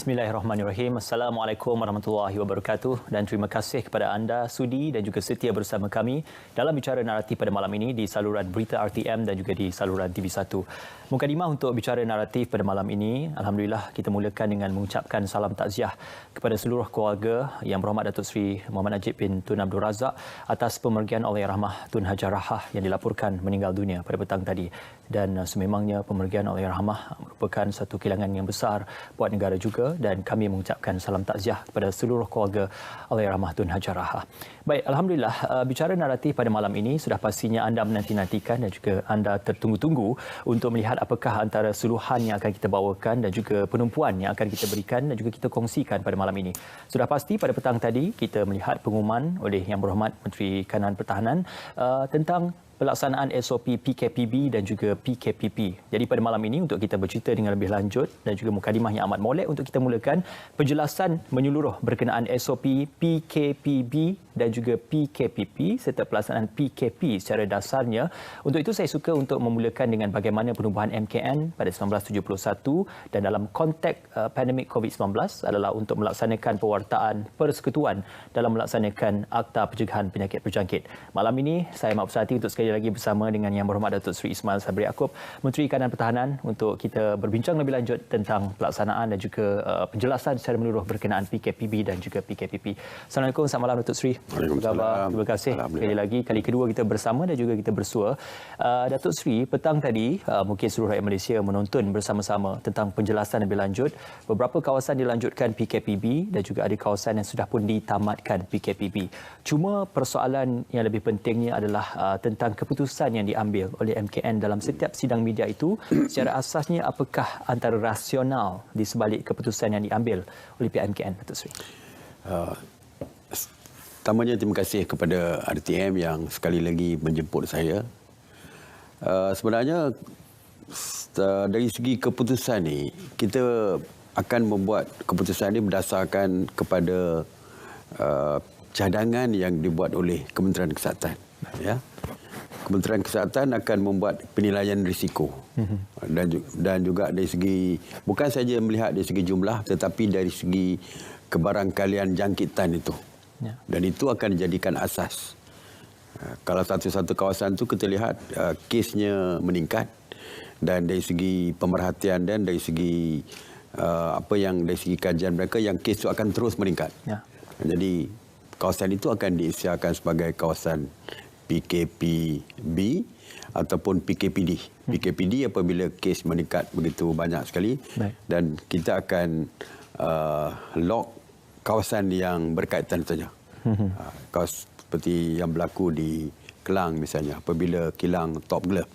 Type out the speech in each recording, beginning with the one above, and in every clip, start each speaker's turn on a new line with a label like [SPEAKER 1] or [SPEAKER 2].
[SPEAKER 1] Bismillahirrahmanirrahim. Assalamualaikum warahmatullahi wabarakatuh dan terima kasih kepada anda sudi dan juga setia bersama kami dalam bicara naratif pada malam ini di saluran Berita RTM dan juga di saluran TV1. Mukadimah untuk bicara naratif pada malam ini, alhamdulillah kita mulakan dengan mengucapkan salam takziah kepada seluruh keluarga Yang Berhormat Datuk Seri Muhammad Najib bin Tun Abdul Razak atas pemergian Allahyarhamah Tun Hajar Rahah yang dilaporkan meninggal dunia pada petang tadi. Dan sememangnya pemergian Allahyarhamah merupakan satu kehilangan yang besar buat negara juga, dan kami mengucapkan salam takziah kepada seluruh keluarga Allahyarhamah Tun Hajar Rahah. Baik, alhamdulillah bicara naratif pada malam ini sudah pastinya anda menanti-nantikan dan juga anda tertunggu-tunggu untuk melihat apakah antara suluhan yang akan kita bawakan dan juga penumpuan yang akan kita berikan dan juga kita kongsikan pada malam ini. Sudah pasti pada petang tadi kita melihat pengumuman oleh Yang Berhormat Menteri Kanan Pertahanan tentang pelaksanaan SOP PKPB dan juga PKPP. Jadi pada malam ini untuk kita bercerita dengan lebih lanjut dan juga mukadimah yang amat molek untuk kita mulakan penjelasan menyeluruh berkenaan SOP PKPB dan juga PKPP serta pelaksanaan PKP secara dasarnya. Untuk itu saya suka untuk memulakan dengan bagaimana penubuhan MKN pada 1971 dan dalam konteks pandemik COVID-19 adalah untuk melaksanakan pewartaan persekutuan dalam melaksanakan Akta Pencegahan Penyakit Berjangkit. Malam ini saya amat berhati untuk sekali lagi bersama dengan Yang Berhormat Datuk Seri Ismail Sabri Yaakob, Menteri Kanan Pertahanan, untuk kita berbincang lebih lanjut tentang pelaksanaan dan juga penjelasan secara menyeluruh berkenaan PKPB dan juga PKPP. Assalamualaikum, selamat malam Datuk Seri.
[SPEAKER 2] Waalaikumsalam.
[SPEAKER 1] Terima kasih sekali lagi. Kali kedua kita bersama dan juga kita bersua. Datuk Seri, petang tadi mungkin seluruh rakyat Malaysia menonton bersama-sama tentang penjelasan lebih lanjut. Beberapa kawasan dilanjutkan PKPB dan juga ada kawasan yang sudah pun ditamatkan PKPB. Cuma persoalan yang lebih pentingnya adalah tentang keputusan yang diambil oleh MKN dalam setiap sidang media itu. Secara asasnya apakah antara rasional di sebalik keputusan yang diambil oleh pihak MKN, Datuk Seri?
[SPEAKER 2] Pertamanya terima kasih kepada RTM yang sekali lagi menjemput saya. Sebenarnya dari segi keputusan ni, kita akan membuat keputusan ini berdasarkan kepada cadangan yang dibuat oleh Kementerian Kesihatan. Ya. Kementerian Kesihatan akan membuat penilaian risiko dan juga dari segi, bukan saja melihat dari segi jumlah tetapi dari segi kebarangkalian jangkitan itu. Ya. Dan itu akan dijadikan asas. Kalau satu-satu kawasan itu kita lihat kesnya meningkat, dan dari segi pemerhatian dan dari segi dari segi kajian mereka yang kes itu akan terus meningkat. Ya. Jadi kawasan itu akan diisiakan sebagai kawasan PKPB ataupun PKPD. PKPD apabila kes meningkat begitu banyak sekali. Baik. Dan kita akan lock kawasan yang berkaitan saja. Seperti yang berlaku di Kelang misalnya, apabila kilang Top Glove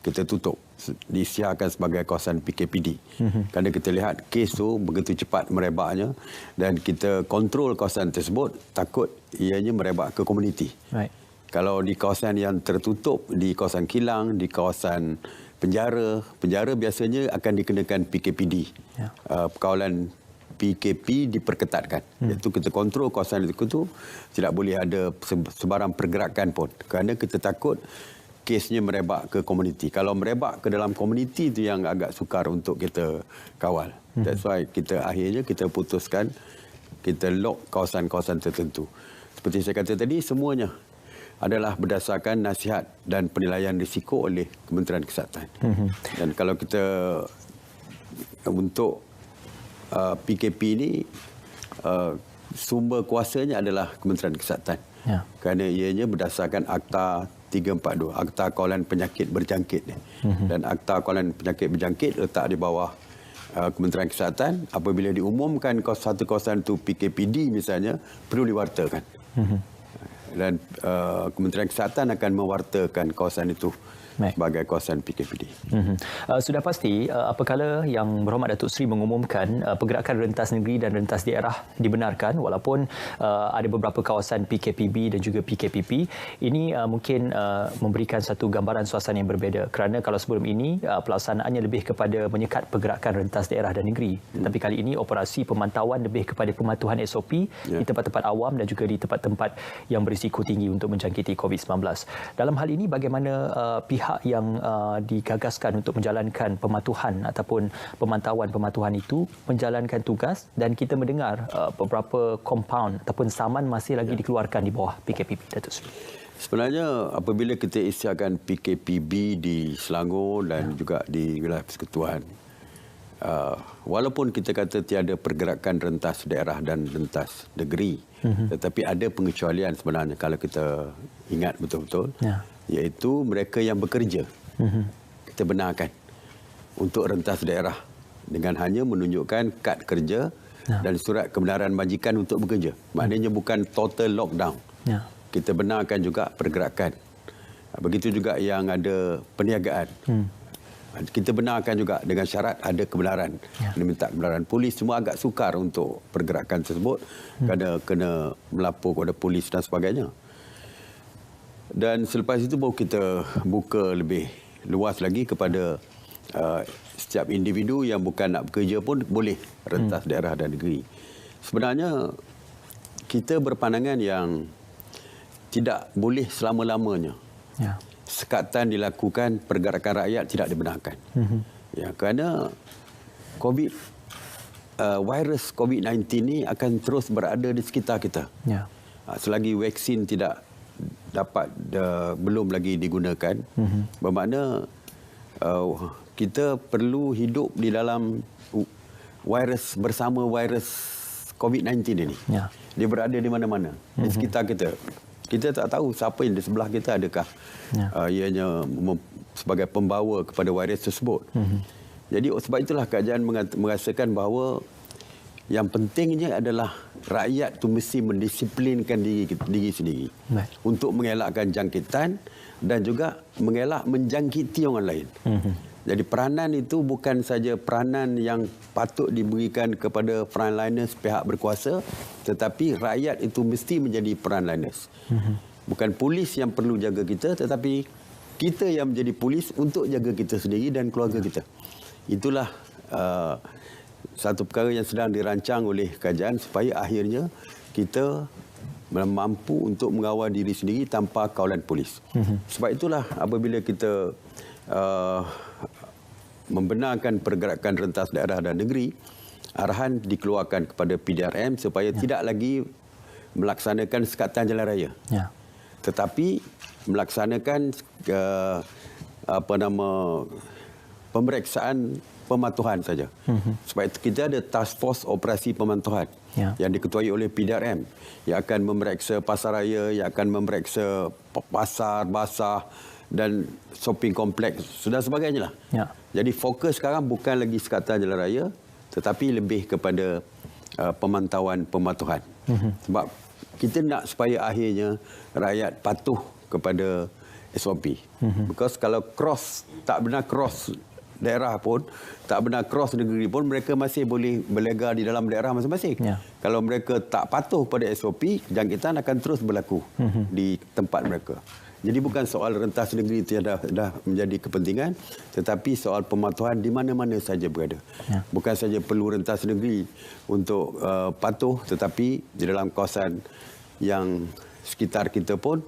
[SPEAKER 2] kita tutup, disiarkan sebagai kawasan PKPD. Kerana kita lihat kes itu begitu cepat merebaknya dan kita kontrol kawasan tersebut, takut ianya merebak ke komuniti. Right. Kalau di kawasan yang tertutup, di kawasan kilang, di kawasan penjara biasanya akan dikenakan PKPD. Ya. Perkawalan PKP diperketatkan. Iaitu kita kontrol kawasan itu, tidak boleh ada sebarang pergerakan pun. Kerana kita takut kesnya merebak ke komuniti. Kalau merebak ke dalam komuniti itu yang agak sukar untuk kita kawal. That's why kita akhirnya kita putuskan, kita lock kawasan-kawasan tertentu. Seperti saya kata tadi, semuanya adalah berdasarkan nasihat dan penilaian risiko oleh Kementerian Kesihatan. Dan kalau kita untuk PKP ini, sumber kuasanya adalah Kementerian Kesihatan. Ya. Kerana ianya berdasarkan Akta 342, Akta Kawalan Penyakit Berjangkit. Dan Akta Kawalan Penyakit Berjangkit letak di bawah Kementerian Kesihatan. Apabila diumumkan satu kawasan itu PKPD misalnya, perlu diwartakan. Dan Kementerian Kesihatan akan mewartakan kawasan itu sebagai kawasan PKPD.
[SPEAKER 1] Sudah pasti apabila Yang Berhormat Datuk Seri mengumumkan pergerakan rentas negeri dan rentas daerah dibenarkan, walaupun ada beberapa kawasan PKPB dan juga PKPP, ini mungkin memberikan satu gambaran suasana yang berbeza, kerana kalau sebelum ini pelaksanaannya lebih kepada menyekat pergerakan rentas daerah dan negeri, tetapi kali ini operasi pemantauan lebih kepada pematuhan SOP di tempat-tempat awam dan juga di tempat-tempat yang berisiko tinggi untuk menjangkiti COVID-19. Dalam hal ini bagaimana pihak pihak yang digagaskan untuk menjalankan pematuhan ataupun pemantauan itu menjalankan tugas, dan kita mendengar beberapa kompaun ataupun saman masih lagi dikeluarkan di bawah PKPB, Datuk Seri.
[SPEAKER 2] Sebenarnya apabila kita isytiharkan PKPB di Selangor dan juga di wilayah persekutuan, walaupun kita kata tiada pergerakan rentas daerah dan rentas negeri, tetapi ada pengecualian sebenarnya kalau kita ingat betul-betul, iaitu mereka yang bekerja. Kita benarkan untuk rentas daerah dengan hanya menunjukkan kad kerja dan surat kebenaran majikan untuk bekerja. Maknanya bukan total lockdown. Kita benarkan juga pergerakan. Begitu juga yang ada perniagaan. Kita benarkan juga dengan syarat ada kebenaran. Diminta kebenaran. Polis semua agak sukar untuk pergerakan tersebut kerana kena melapor kepada polis dan sebagainya. Dan selepas itu baru kita buka lebih luas lagi kepada setiap individu yang bukan nak bekerja pun boleh rentas daerah dan negeri. Sebenarnya kita berpandangan yang tidak boleh selama-lamanya sekatan dilakukan, pergerakan rakyat tidak dibenarkan. Kerana virus COVID-19 ini akan terus berada di sekitar kita. Selagi vaksin tidak dapat belum lagi digunakan, bermakna kita perlu hidup di dalam virus bersama virus COVID-19 ini. Dia berada di mana-mana di sekitar kita. Kita tak tahu siapa yang di sebelah kita, adakah ianya sebagai pembawa kepada virus tersebut. Jadi sebab itulah kerajaan merasakan bahawa yang pentingnya adalah rakyat tu mesti mendisiplinkan diri sendiri untuk mengelakkan jangkitan dan juga mengelak menjangkiti orang lain. Jadi peranan itu bukan saja peranan yang patut diberikan kepada frontliners pihak berkuasa, tetapi rakyat itu mesti menjadi frontliners. Bukan polis yang perlu jaga kita, tetapi kita yang menjadi polis untuk jaga kita sendiri dan keluarga kita. Itulah satu perkara yang sedang dirancang oleh kerajaan supaya akhirnya kita mampu untuk mengawal diri sendiri tanpa kawalan polis. Sebab itulah apabila kita membenarkan pergerakan rentas daerah dan negeri, arahan dikeluarkan kepada PDRM supaya tidak lagi melaksanakan sekatan jalan raya, tetapi melaksanakan pemeriksaan pematuhan saja. Sebab itu kita ada task force operasi pemantauan yang diketuai oleh PDRM yang akan memeriksa pasar raya, yang akan memeriksa pasar basah dan shopping kompleks dan sebagainya lah. Jadi fokus sekarang bukan lagi sekatan jalan raya, tetapi lebih kepada pemantauan pematuhan. Sebab kita nak supaya akhirnya rakyat patuh kepada SOP. Because kalau tak benar cross daerah pun, tak benar cross negeri pun, mereka masih boleh berlega di dalam daerah masing-masing. Kalau mereka tak patuh pada SOP, jangkitan akan terus berlaku di tempat mereka. Jadi bukan soal rentas negeri itu dah menjadi kepentingan, tetapi soal pematuhan di mana-mana saja berada. Bukan saja perlu rentas negeri untuk patuh, tetapi di dalam kawasan yang sekitar kita pun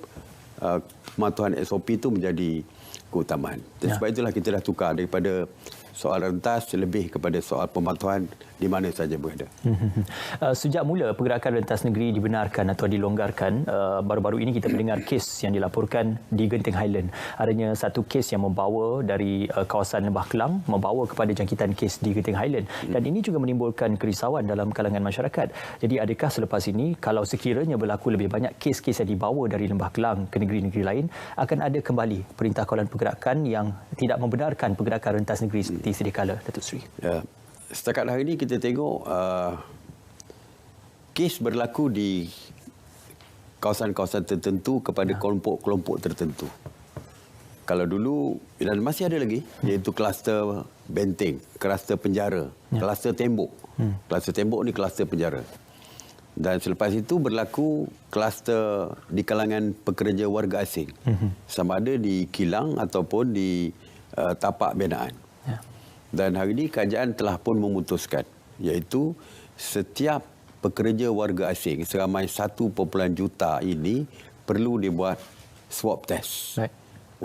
[SPEAKER 2] pematuhan SOP itu menjadi keutamaan. Dan sebab itulah kita dah tukar daripada soal rentas lebih kepada soal pematuhan di mana saja berada.
[SPEAKER 1] Sejak mula pergerakan rentas negeri dibenarkan atau dilonggarkan, baru-baru ini kita mendengar kes yang dilaporkan di Genting Highland. Adanya satu kes yang membawa dari kawasan Lembah Kelang, membawa kepada jangkitan kes di Genting Highland. Dan ini juga menimbulkan kerisauan dalam kalangan masyarakat. Jadi adakah selepas ini, kalau sekiranya berlaku lebih banyak kes-kes yang dibawa dari Lembah Kelang ke negeri-negeri lain, akan ada kembali Perintah Kawalan Pergerakan yang tidak membenarkan pergerakan rentas negeri seperti sedia kala, Datuk Seri?
[SPEAKER 2] Setakat hari ini kita tengok kes berlaku di kawasan-kawasan tertentu kepada kelompok-kelompok tertentu. Kalau dulu, dan masih ada lagi, iaitu kluster benteng, kluster penjara, kluster tembok. Kluster tembok ni kluster penjara. Dan selepas itu berlaku kluster di kalangan pekerja warga asing. Sama ada di kilang ataupun di tapak binaan. Dan hari ini kerajaan telah pun memutuskan, iaitu setiap pekerja warga asing seramai 1 juta ini perlu dibuat swab test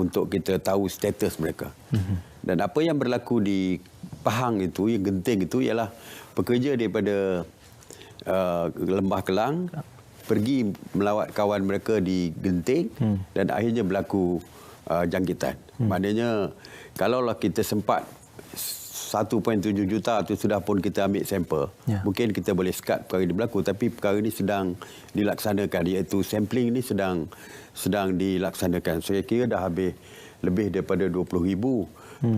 [SPEAKER 2] untuk kita tahu status mereka. Dan apa yang berlaku di Pahang itu, yang Genting itu ialah pekerja daripada Lembah Kelang pergi melawat kawan mereka di Genting dan akhirnya berlaku jangkitan. Maknanya kalaulah kita sempat 1.7 juta itu sudah pun kita ambil sampel, mungkin kita boleh sekat perkara ini berlaku, tapi perkara ini sedang dilaksanakan, iaitu sampling ini sedang dilaksanakan. Saya kira dah habis lebih daripada 20,000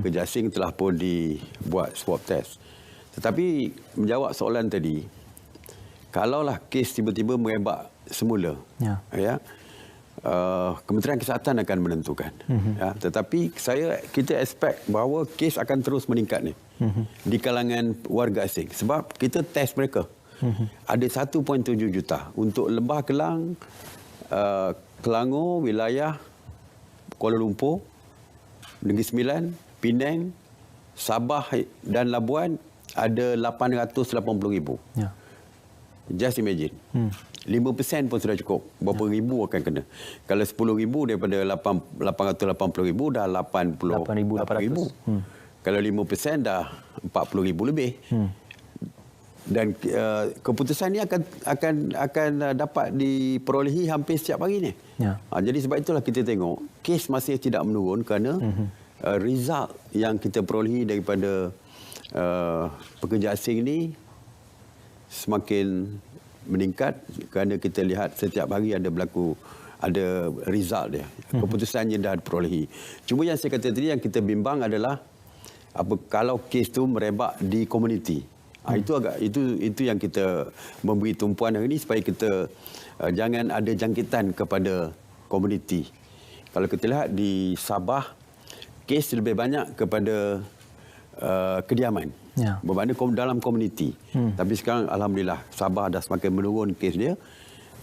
[SPEAKER 2] pekerja asing telah pun dibuat swab test. Tetapi menjawab soalan tadi, kalaulah kes tiba-tiba merebak semula, Kementerian Kesihatan akan menentukan. Tetapi kita expect bahawa kes akan terus meningkat ni di kalangan warga asing. Sebab kita test mereka. Ada 1.7 juta untuk Lembah Kelang, Selangor, wilayah Kuala Lumpur, Negeri Sembilan, Penang, Sabah dan Labuan ada 880,000. Just imagine. 5% pun sudah cukup. Berapa ribu akan kena. Kalau 10,000 daripada 880,000 dah 88,000. Kalau 5% dah 40,000 lebih. Dan keputusan ini akan dapat diperolehi hampir setiap hari ni. Jadi sebab itulah kita tengok kes masih tidak menurun kerana result yang kita perolehi daripada pekerja asing ni semakin meningkat kerana kita lihat setiap hari ada result dia. Keputusannya dah diperolehi. Cuma yang saya kata tadi yang kita bimbang adalah kalau kes tu merebak di komuniti. Itu yang kita memberi tumpuan hari ini supaya kita jangan ada jangkitan kepada komuniti. Kalau kita lihat di Sabah, kes lebih banyak kepada kediaman. Bermakna dalam komuniti. Tapi sekarang alhamdulillah Sabah dah semakin menurun kes dia.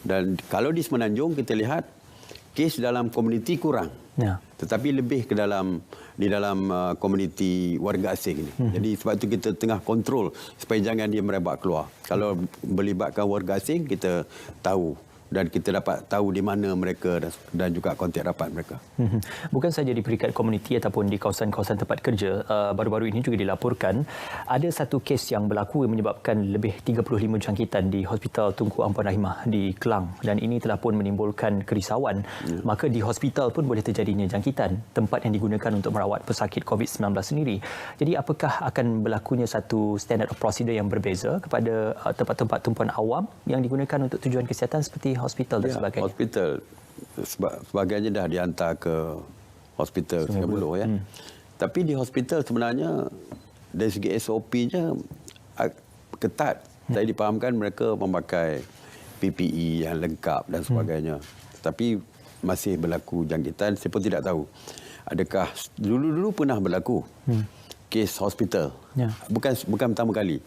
[SPEAKER 2] Dan kalau di Semenanjung kita lihat kes dalam komuniti kurang. Tetapi lebih di dalam komuniti warga asing ni. Jadi sebab itu kita tengah kontrol supaya jangan dia merebak keluar. Kalau melibatkan warga asing kita tahu dan kita dapat tahu di mana mereka dan juga kontak rapat mereka.
[SPEAKER 1] Bukan saja di peringkat komuniti ataupun di kawasan-kawasan tempat kerja, baru-baru ini juga dilaporkan ada satu kes yang berlaku yang menyebabkan lebih 35 jangkitan di Hospital Tunku Ampuan Rahimah di Kelang, dan ini telah pun menimbulkan kerisauan. Maka di hospital pun boleh terjadinya jangkitan, tempat yang digunakan untuk merawat pesakit COVID-19 sendiri. Jadi apakah akan berlakunya satu standard of procedure yang berbeza kepada tempat-tempat tumpuan awam yang digunakan untuk tujuan kesihatan seperti hospital dan sebagainya?
[SPEAKER 2] Hospital sebagainya dah dihantar ke hospital Sungai Buloh. Tapi di hospital sebenarnya dari segi SOP-nya ketat. Saya dipahamkan mereka memakai PPE yang lengkap dan sebagainya. Tapi masih berlaku jangkitan. Saya pun tidak tahu adakah dulu pernah berlaku kes hospital. Bukan pertama kali.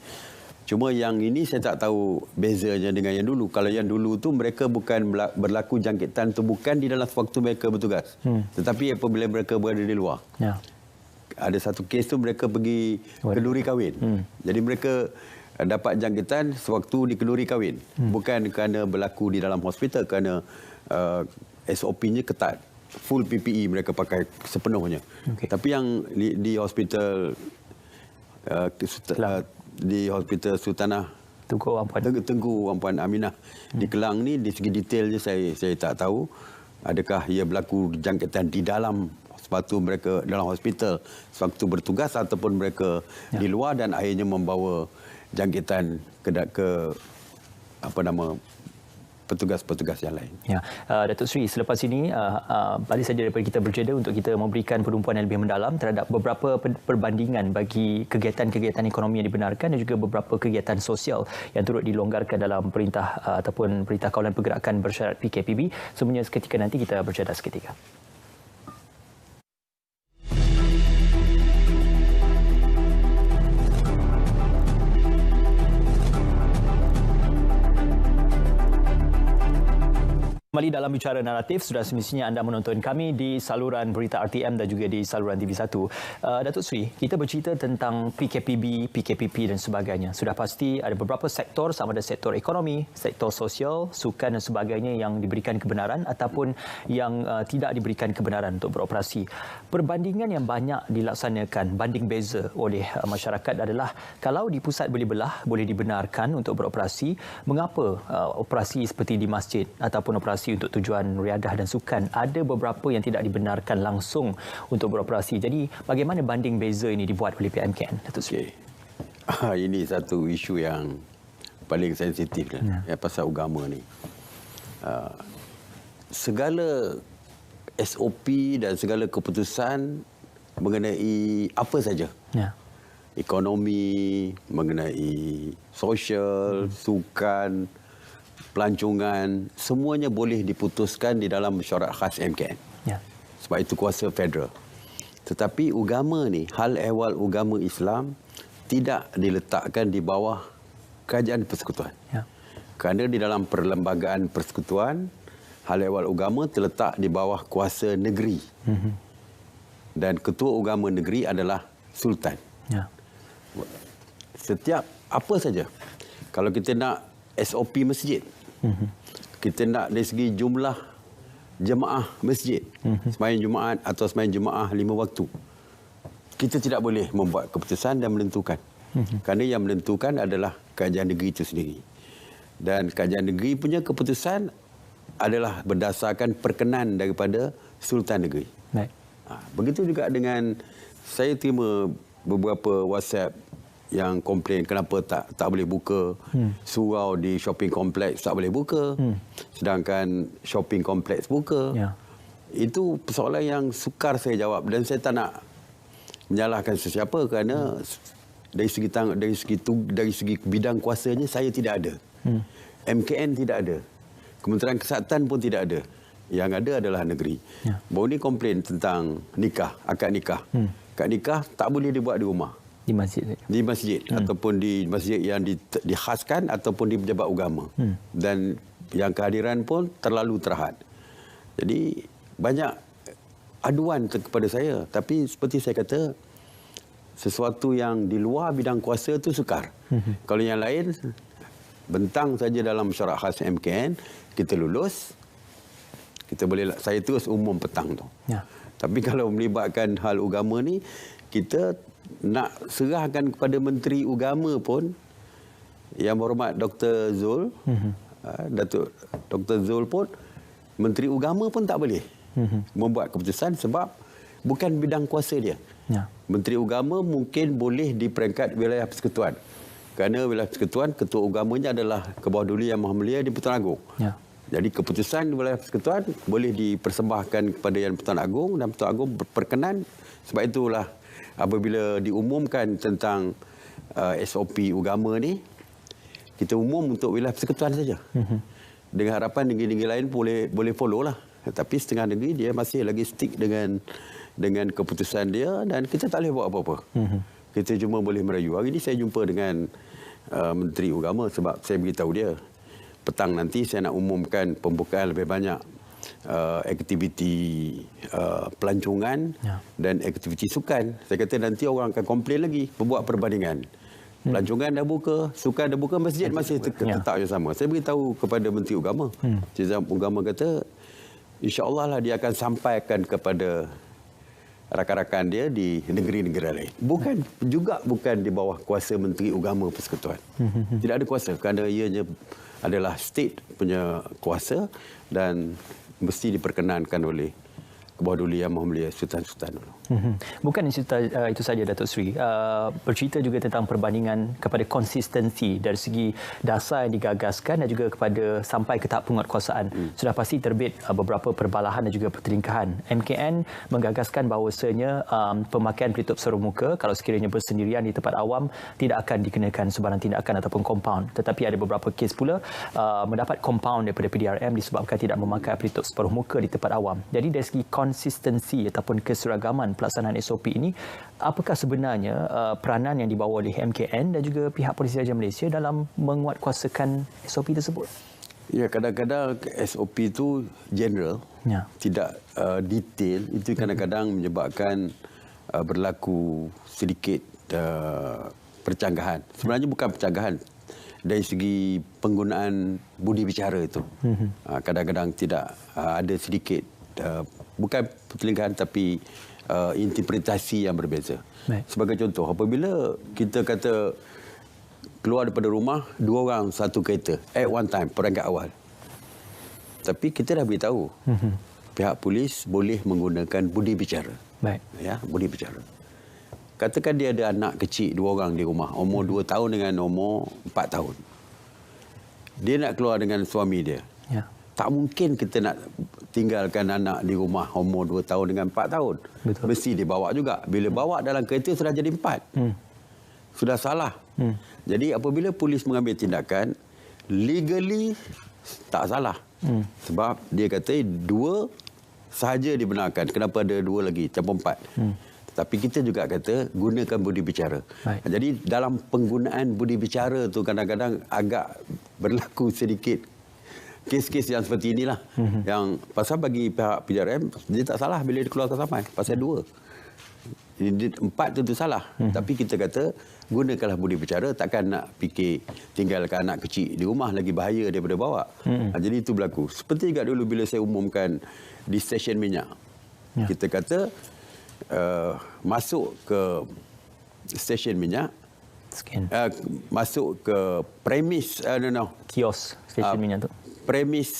[SPEAKER 2] Cuma yang ini saya tak tahu bezanya dengan yang dulu. Kalau yang dulu tu mereka bukan berlaku jangkitan tu bukan di dalam waktu mereka bertugas. Tetapi apabila mereka berada di luar. Ada satu kes tu mereka pergi kenduri kahwin. Jadi mereka dapat jangkitan sewaktu di kenduri kahwin. Bukan kerana berlaku di dalam hospital, kerana SOP-nya ketat. Full PPE mereka pakai sepenuhnya. Tapi yang di hospital di Hospital Sultanah Tengku Ampuan Aminah di Kelang ni, di segi detailnya saya tak tahu adakah ia berlaku jangkitan di dalam sepatu mereka dalam hospital sewaktu bertugas ataupun mereka di luar dan akhirnya membawa jangkitan ke petugas-petugas yang lain.
[SPEAKER 1] Datuk Seri, selepas ini balik saja daripada kita berjeda untuk kita memberikan perumpuan yang lebih mendalam terhadap beberapa perbandingan bagi kegiatan-kegiatan ekonomi yang dibenarkan dan juga beberapa kegiatan sosial yang turut dilonggarkan dalam perintah ataupun Perintah Kawalan Pergerakan Bersyarat PKPB. Semuanya seketika nanti, kita berjeda seketika. Kembali dalam bicara naratif, sudah semestinya anda menonton kami di saluran berita RTM dan juga di saluran TV1. Datuk Seri, kita bercerita tentang PKPB, PKPP dan sebagainya. Sudah pasti ada beberapa sektor, sama ada sektor ekonomi, sektor sosial, sukan dan sebagainya yang diberikan kebenaran ataupun yang tidak diberikan kebenaran untuk beroperasi. Perbandingan yang banyak dilaksanakan, banding beza oleh masyarakat adalah kalau di pusat boleh belah, boleh dibenarkan untuk beroperasi, mengapa operasi seperti di masjid ataupun operasi untuk tujuan riadah dan sukan ada beberapa yang tidak dibenarkan langsung untuk beroperasi. Jadi bagaimana banding beza ini dibuat oleh PMKN, Datuk Seri?
[SPEAKER 2] Ini satu isu yang paling sensitif pasal agama ni. Segala SOP dan segala keputusan mengenai apa saja. Ekonomi, mengenai sosial, sukan, pelancongan, semuanya boleh diputuskan di dalam mesyuarat khas MKN. Sebab itu kuasa federal. Tetapi agama ni, hal ehwal agama Islam tidak diletakkan di bawah kerajaan persekutuan. Kerana di dalam perlembagaan persekutuan, hal ehwal agama terletak di bawah kuasa negeri. Dan ketua agama negeri adalah sultan. Setiap apa saja. Kalau kita nak SOP masjid, kita nak dari segi jumlah jemaah masjid, sembahyang Jumaat atau sembahyang Jumaat 5 waktu, kita tidak boleh membuat keputusan dan menentukan. Kerana yang menentukan adalah kerajaan negeri itu sendiri. Dan kerajaan negeri punya keputusan adalah berdasarkan perkenan daripada sultan negeri. Begitu juga dengan, saya terima beberapa WhatsApp yang komplain kenapa tak boleh buka surau di shopping kompleks, tak boleh buka, sedangkan shopping kompleks buka. Itu persoalan yang sukar saya jawab, dan saya tak nak menyalahkan sesiapa kerana dari segi bidang kuasanya saya tidak ada. MKN tidak ada. Kementerian Kesihatan pun tidak ada. Yang ada adalah negeri. Baru ni komplain tentang nikah, akad nikah. Akad nikah tak boleh dibuat di rumah.
[SPEAKER 1] Di masjid.
[SPEAKER 2] Di masjid ataupun di masjid yang dikhaskan ataupun di pejabat agama. Dan yang kehadiran pun terlalu terhad. Jadi banyak aduan kepada saya, tapi seperti saya kata, sesuatu yang di luar bidang kuasa itu sukar. Kalau yang lain bentang saja dalam mesyuarat khas MKN, kita lulus, kita boleh, saya terus umum petang tu. Tapi kalau melibatkan hal agama ni, kita nak serahkan kepada Menteri Agama pun, Yang Berhormat Dr. Zul, Datuk Dr. Zul pun, Menteri Agama pun tak boleh membuat keputusan sebab bukan bidang kuasa dia. Menteri Agama mungkin boleh di peringkat wilayah persekutuan. Kerana wilayah persekutuan, ketua agamanya adalah Ke-Bawah Duli Yang Maha Mulia di Pertuan Agong. Jadi keputusan di wilayah persekutuan boleh dipersembahkan kepada Yang Pertuan Agong, dan Pertuan Agong berkenan. Sebab itulah apabila diumumkan tentang SOP agama ni, kita umum untuk wilayah persekutuan saja. Dengan harapan negeri-negeri lain boleh follow lah. Tapi setengah negeri dia masih lagi stick dengan keputusan dia, dan kita tak boleh buat apa-apa. Kita cuma boleh merayu. Hari ini saya jumpa dengan Menteri Agama sebab saya beritahu dia, petang nanti saya nak umumkan pembukaan lebih banyak aktiviti pelancongan dan aktiviti sukan. Saya kata nanti orang akan komplain lagi, membuat perbandingan. Pelancongan dah buka, sukan dah buka, masjid masih tetap yang sama. Saya beritahu kepada Menteri Agama. Menteri Agama kata, insya-Allah lah dia akan sampaikan kepada rakan-rakan dia di negeri-negara lain. Bukan di bawah kuasa Menteri Agama Persekutuan. Tidak ada kuasa kerana ianya adalah state punya kuasa dan mesti diperkenankan oleh Ke-Bawah Duli Yang Maha Mulia Sultan-Sultan dulu.
[SPEAKER 1] Bukan itu saja, Datuk Seri. Bercerita juga tentang perbandingan kepada konsistensi dari segi dasar yang digagaskan dan juga kepada sampai ke tahap penguatkuasaan. Sudah pasti terbit beberapa perbalahan dan juga pertelingkahan. MKN menggagaskan bahawasanya pemakaian pelitup seluruh muka kalau sekiranya bersendirian di tempat awam tidak akan dikenakan sebarang tindakan ataupun compound. Tetapi ada beberapa kes pula mendapat compound daripada PDRM disebabkan tidak memakai pelitup separuh muka di tempat awam. Jadi dari segi konsistensi ataupun keseragaman pelaksanaan SOP ini, apakah sebenarnya peranan yang dibawa oleh MKN dan juga pihak Polis Raja Malaysia dalam menguatkuasakan SOP tersebut?
[SPEAKER 2] Ya, kadang-kadang SOP itu general, tidak detail. Itu kadang-kadang menyebabkan berlaku sedikit percanggahan. Sebenarnya bukan percanggahan dari segi penggunaan budi bicara itu. Kadang-kadang tidak ada sedikit, bukan pertelingkahan tapi interpretasi yang berbeza.
[SPEAKER 1] Baik.
[SPEAKER 2] Sebagai contoh, apabila kita kata keluar daripada rumah 2 orang satu kereta at one time, perangkat awal. Tapi kita dah beritahu pihak polis boleh menggunakan budi bicara.
[SPEAKER 1] Baik.
[SPEAKER 2] Ya, budi bicara. Katakan dia ada anak kecil 2 orang di rumah, umur 2 tahun dengan umur 4 tahun. Dia nak keluar dengan suami dia.
[SPEAKER 1] Ya.
[SPEAKER 2] Tak mungkin kita nak tinggalkan anak di rumah umur 2 tahun dengan 4 tahun.
[SPEAKER 1] Betul.
[SPEAKER 2] Mesti dibawa juga. Bila bawa dalam kereta sudah jadi 4. Sudah salah. Jadi apabila polis mengambil tindakan, legally tak salah. Sebab dia kata 2 sahaja dibenarkan. Kenapa ada 2 lagi? Campur 4. Tapi kita juga kata gunakan budi bicara.
[SPEAKER 1] Baik.
[SPEAKER 2] Jadi dalam penggunaan budi bicara tu kadang-kadang agak berlaku sedikit kes-kes yang seperti inilah. Yang pasal bagi pihak PJRM, dia tak salah bila dia keluarkan sampai. Pasal 2. 4 tentu salah. Tapi kita kata gunakanlah budi bicara, takkan nak fikir tinggalkan anak kecil di rumah lagi bahaya daripada bawa. Jadi itu berlaku. Seperti juga dulu bila saya umumkan di stesen minyak. Kita kata masuk ke stesen minyak, masuk ke premis
[SPEAKER 1] Kios stesen minyak tu.
[SPEAKER 2] Premis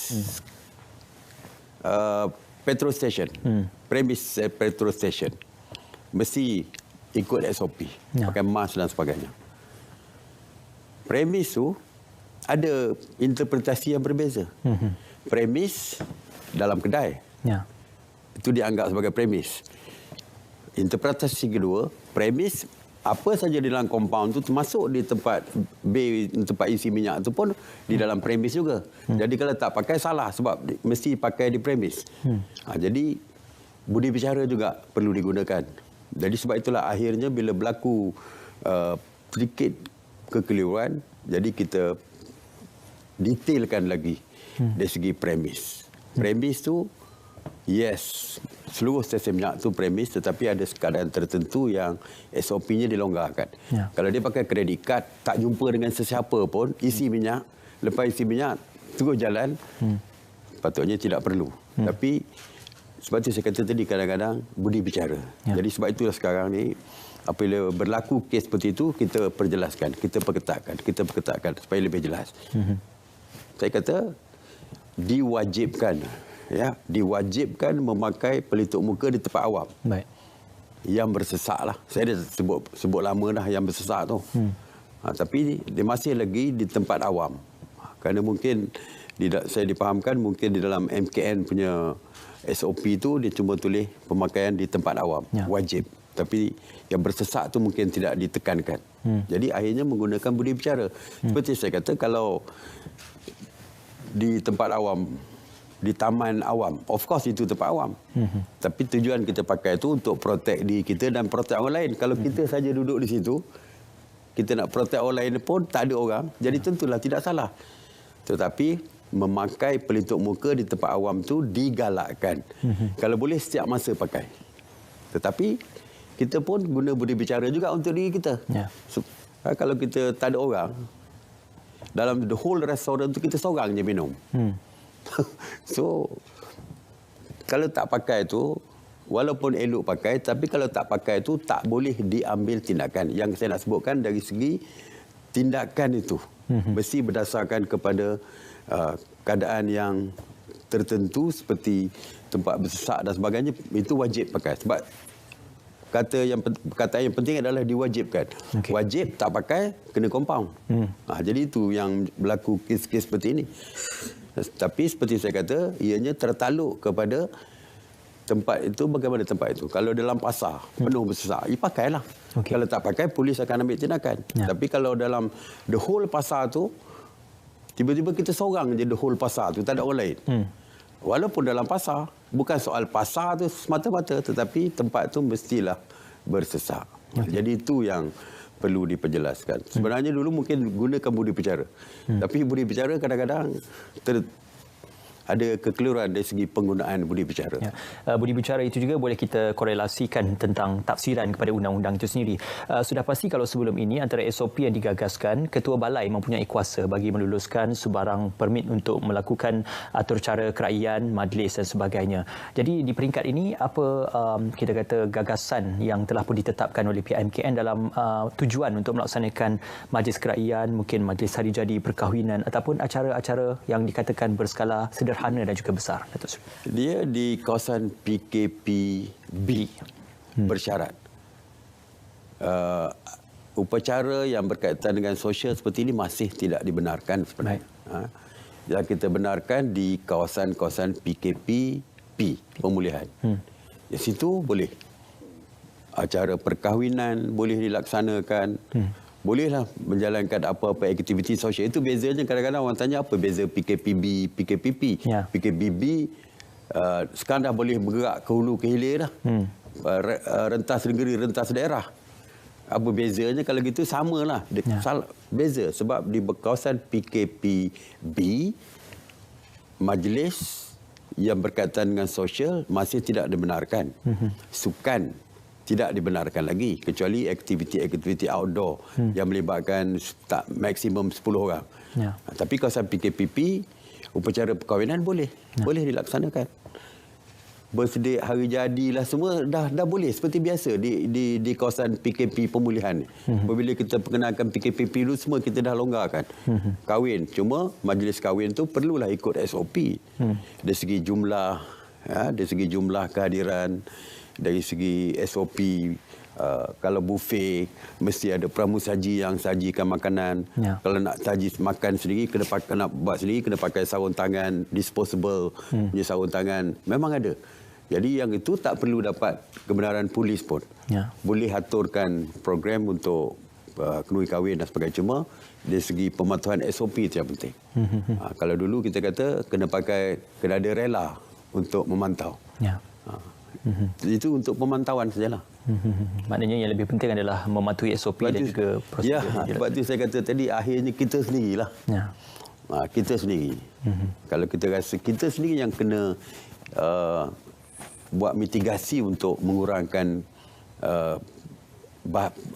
[SPEAKER 2] petrol station. Premis petrol station. Mesti ikut SOP. Pakai mask dan sebagainya. Premis tu ada interpretasi yang berbeza. Premis dalam kedai. Itu dianggap sebagai premis. Interpretasi kedua, premis apa saja di dalam compound tu termasuk di tempat bay, tempat isi minyak tu pun di dalam premis juga. Jadi kalau tak pakai salah sebab mesti pakai di premis. Jadi budi bicara juga perlu digunakan. Jadi sebab itulah akhirnya bila berlaku sedikit kekeliruan, jadi kita detailkan lagi dari segi premis. Premis tu yes, seluruh stesen minyak tu premis, tetapi ada keadaan tertentu yang SOP-nya dilonggarkan. Kalau dia pakai kredit kad, tak jumpa dengan sesiapa pun, isi minyak, lepas isi minyak, terus jalan, patutnya tidak perlu. Tapi sebab itu saya kata tadi kadang-kadang budi bicara. Jadi sebab itulah sekarang ni apabila berlaku kes seperti itu, kita perjelaskan, kita perketatkan supaya lebih jelas. Saya kata diwajibkan memakai pelitup muka di tempat awam.
[SPEAKER 1] Baik.
[SPEAKER 2] Yang bersesak lah. Saya dah sebut lama dah yang bersesak tu. Tapi dia masih lagi di tempat awam. Kerana mungkin saya dipahamkan mungkin di dalam MKN punya SOP tu dia cuma tulis pemakaian di tempat awam. Wajib. Tapi yang bersesak tu mungkin tidak ditekankan. Jadi akhirnya menggunakan budi bicara. Seperti saya kata, kalau di tempat awam, di taman awam, of course itu tempat awam. Tapi tujuan kita pakai itu untuk protect diri kita dan protect orang lain. Kalau kita saja duduk di situ, kita nak protect orang lain pun tak ada orang, jadi tentulah tidak salah. Tetapi memakai pelitup muka di tempat awam tu digalakkan. Kalau boleh setiap masa pakai. Tetapi kita pun guna budi bicara juga untuk diri kita. Kalau kita tak ada orang, dalam the whole restaurant tu kita seorang je minum. So kalau tak pakai tu, walaupun elok pakai, tapi kalau tak pakai tu tak boleh diambil tindakan. Yang saya nak sebutkan dari segi tindakan itu mesti berdasarkan kepada keadaan yang tertentu seperti tempat bersesak dan sebagainya, itu wajib pakai. Sebab kata yang penting adalah diwajibkan. Wajib tak pakai kena compound. Jadi itu yang berlaku kes-kes seperti ini. Tapi seperti saya kata, ianya tertaluk kepada tempat itu. Bagaimana tempat itu? Kalau dalam pasar penuh bersesak, pakailah. Kalau tak pakai, polis akan ambil tindakan. Tapi kalau dalam the whole pasar tu, tiba-tiba kita seorang je the whole pasar tu, tak ada orang lain. Walaupun dalam pasar, bukan soal pasar tu semata-mata, tetapi tempat tu mestilah bersesak. Jadi itu yang perlu diperjelaskan. Sebenarnya dulu mungkin gunakan budi bicara. Tapi budi bicara kadang-kadang ada kekeliruan dari segi penggunaan budi bicara.
[SPEAKER 1] Ya. Budi bicara itu juga boleh kita korelasikan tentang tafsiran kepada undang-undang itu sendiri. Sudah pasti kalau sebelum ini antara SOP yang digagaskan, Ketua Balai mempunyai kuasa bagi meluluskan sebarang permit untuk melakukan atur cara keraian, majlis dan sebagainya. Jadi di peringkat ini, apa kita kata gagasan yang telah pun ditetapkan oleh pihak MKN dalam tujuan untuk melaksanakan majlis keraian, mungkin majlis hari jadi perkahwinan ataupun acara-acara yang dikatakan berskala sederhana dan juga besar, Datuk Seri?
[SPEAKER 2] Dia di kawasan PKPB bersyarat. Upacara yang berkaitan dengan sosial seperti ini masih tidak dibenarkan sebenarnya. Yang kita benarkan di kawasan-kawasan PKPP pemulihan. Di situ boleh. Acara perkahwinan boleh dilaksanakan. Bolehlah menjalankan apa-apa aktiviti sosial. Itu bezanya kadang-kadang orang tanya apa beza PKPB, PKPP.
[SPEAKER 1] Ya.
[SPEAKER 2] PKPB sekarang dah boleh bergerak ke hulu ke hilir dah. Rentas negeri, rentas daerah. Apa bezanya? Kalau gitu samalah.
[SPEAKER 1] Ya.
[SPEAKER 2] Beza sebab di kawasan PKPB majlis yang berkaitan dengan sosial masih tidak dibenarkan. Sukan tidak dibenarkan lagi kecuali aktiviti-aktiviti outdoor yang melibatkan tak maksimum 10 orang.
[SPEAKER 1] Ya.
[SPEAKER 2] Tapi kawasan PKPP upacara perkahwinan boleh dilaksanakan. Birthday, hari jadilah semua dah boleh seperti biasa di kawasan PKP pemulihan. Apabila kita perkenalkan PKPP dulu semua kita dah longgarkan. Kahwin, cuma majlis kahwin tu perlulah ikut SOP. Dari segi jumlah, dari segi jumlah kehadiran, dari segi SOP, kalau buffet mesti ada pramusaji yang sajikan makanan. Ya. Kalau nak saji makan sendiri nak buat sendiri kena pakai sarung tangan disposable punya sarung tangan. Memang ada. Jadi yang itu tak perlu dapat kebenaran polis pun. Ya. Boleh aturkan program untuk kenduri kahwin dan sebagainya. Cuma dari segi pematuhan SOP itu yang penting. Kalau dulu kita kata kena ada rela untuk memantau. Ya. Itu untuk pemantauan sajalah.
[SPEAKER 1] Maknanya yang lebih penting adalah mematuhi SOP dan juga prosedur.
[SPEAKER 2] Ya, sebab itu saya kata tadi akhirnya kita sendirilah. Ya. Kita sendiri. Kalau kita rasa kita sendiri yang kena buat mitigasi untuk mengurangkan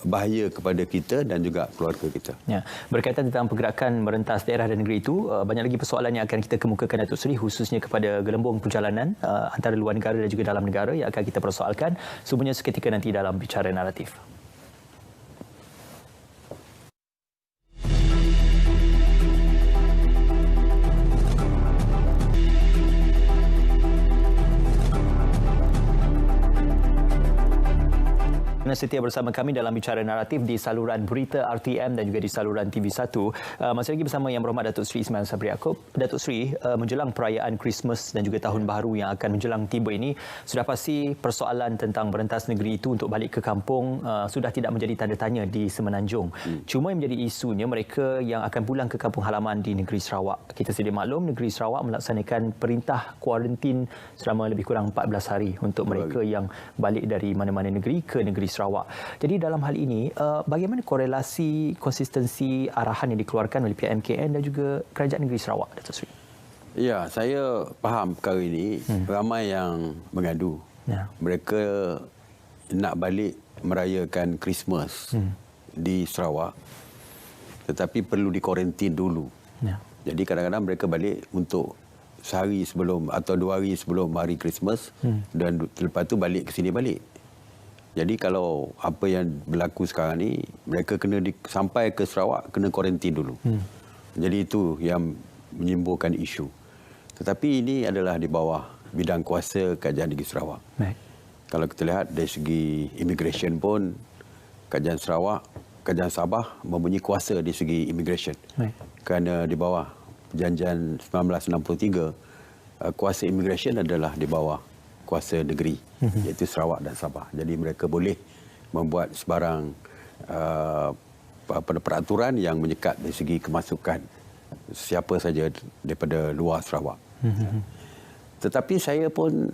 [SPEAKER 2] bahaya kepada kita dan juga keluarga kita.
[SPEAKER 1] Ya. Berkaitan tentang pergerakan merentas daerah dan negeri itu, banyak lagi persoalan yang akan kita kemukakan, Datuk Seri, khususnya kepada gelembung perjalanan antara luar negara dan juga dalam negara yang akan kita persoalkan. Semuanya seketika nanti dalam Bicara Naratif. Setia bersama kami dalam Bicara Naratif di saluran berita RTM dan juga di saluran TV1. Masih lagi bersama Yang Berhormat Datuk Seri Ismail Sabri Yaakob. Datuk Seri, menjelang perayaan Christmas dan juga Tahun Baharu yang akan menjelang tiba ini, sudah pasti persoalan tentang merentas negeri itu untuk balik ke kampung sudah tidak menjadi tanda tanya di Semenanjung. Cuma yang menjadi isunya mereka yang akan pulang ke kampung halaman di negeri Sarawak. Kita sedia maklum negeri Sarawak melaksanakan perintah kuarantin selama lebih kurang 14 hari untuk mereka yang balik dari mana-mana negeri ke negeri Sarawak. Jadi dalam hal ini, bagaimana korelasi, konsistensi arahan yang dikeluarkan oleh pihak MKN dan juga Kerajaan Negeri Sarawak, Datuk Seri?
[SPEAKER 2] Ya, saya faham perkara ini. Ramai yang mengadu. Ya. Mereka nak balik merayakan Christmas di Sarawak, tetapi perlu dikuarantin dulu. Ya. Jadi kadang-kadang mereka balik untuk sehari sebelum atau 2 hari sebelum hari Christmas dan lepas tu balik ke sini balik. Jadi kalau apa yang berlaku sekarang ni, mereka kena sampai ke Sarawak, kena kuarantin dulu. Jadi itu yang menimbulkan isu. Tetapi ini adalah di bawah bidang kuasa Kerajaan Negeri Sarawak. Baik. Kalau kita lihat dari segi immigration pun, Kerajaan Sabah mempunyai kuasa dari segi immigration. Baik. Kerana di bawah Perjanjian 1963, kuasa immigration adalah di bawah kuasa negeri, iaitu Sarawak dan Sabah. Jadi mereka boleh membuat sebarang peraturan yang menyekat dari segi kemasukan siapa saja daripada luar Sarawak. Tetapi saya pun